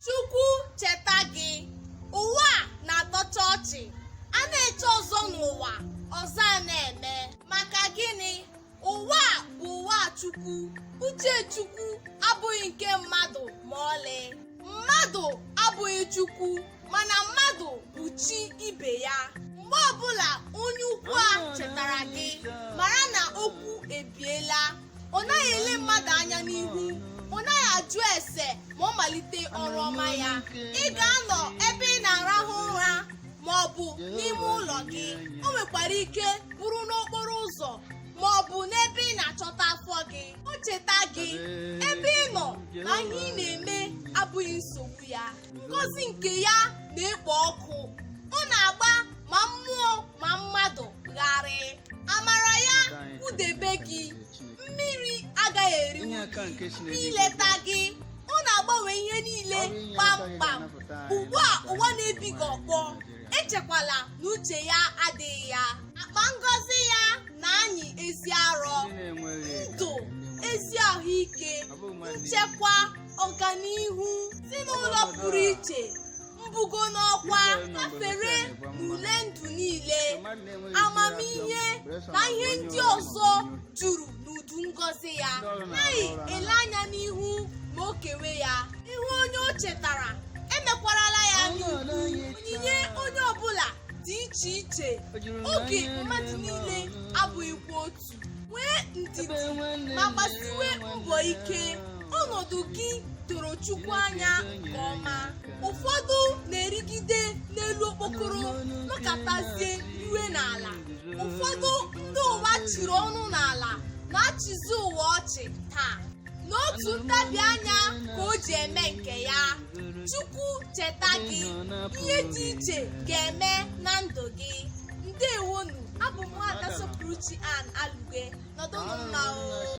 Chukwu cheta gị. Ụwa na-atọcha ọchị, a na-eche ọzọ n'ụwa, ọzọ a na-eme. Maka gịnị? Ụwa bụ ụwa Chukwu. Uche Chukwu abụghị nke mmadụ ma ọlị. Mmadụ abụghị Chukwu, mana mmadụ bụ chi ibe ya. Mgbe ọbụla onye ukwu a chetara gị, mara na okwu ebiela. Ọ naghị ele mmadụ anya n'ihu, ọ naghị ajụ ese ma ọ malite ọrụ ọma ya. Ị ga-anọ ebe ị na-arahụ ụra ma ọ bụ n'ime ụlọ gị. O nwekwara ike bụrụ n'okporo ụzọ ma ọ bụ n'ebe ị na-achọta afọ gị. O cheta gị ebe ị nọ na ihe ị na-eme abụghị nsogbu ya. Ngọzi nke ya na-ekpo ọkụ, ọ na-agba ma mmụọ ma mmadụ gharị. Amara ya kwụdebe gị, mmiri agaghị erinwu gị ileta gị. Ọ na-agbanwe ihe niile kpamkpam. Ugbu a ụwa na-ebi gị ọkpọ, echekwala na uche ya adịghị ya. Akpa ngọzi ya na-anyị ezi arọ, ndụ, ezi ahụike, nchekwa, ọganihu, si n'ụlọ pụrụ iche, mbugo n'ọkwa, gafere n'ule ndụ niile, amamihe na ihe ndị ọzọ juru n'udu ngọzi ya. Naghị ele anya n'ihu ma o kewe ya. Ihu onye o chetara emekwarala ya n'ukwu. Onyinye onye ọbụla dị iche iche, oge mmadụ niile abụghịkwa otu. Nwee ndidi ma gbasiwe mbọ ike. Ọnọdụ gị toro Chukwu anya nke ọma. Ụfọdụ na-erigide n'elu okpokoro nọkọtazie iwe n'ala. Ụfọdụ ndị ụwa chịrị ọnụ n'ala na-achịzi ụwa ọchị taa. N'otu ntabi anya ka o ji eme nke ya. Chukwu cheta gị, ihe dị iche ga-eme na ndụ gị. Ndewonu, abụ m Nwaada Sọpụrụchi Ann Alugwe. Nọdụnụ mma o.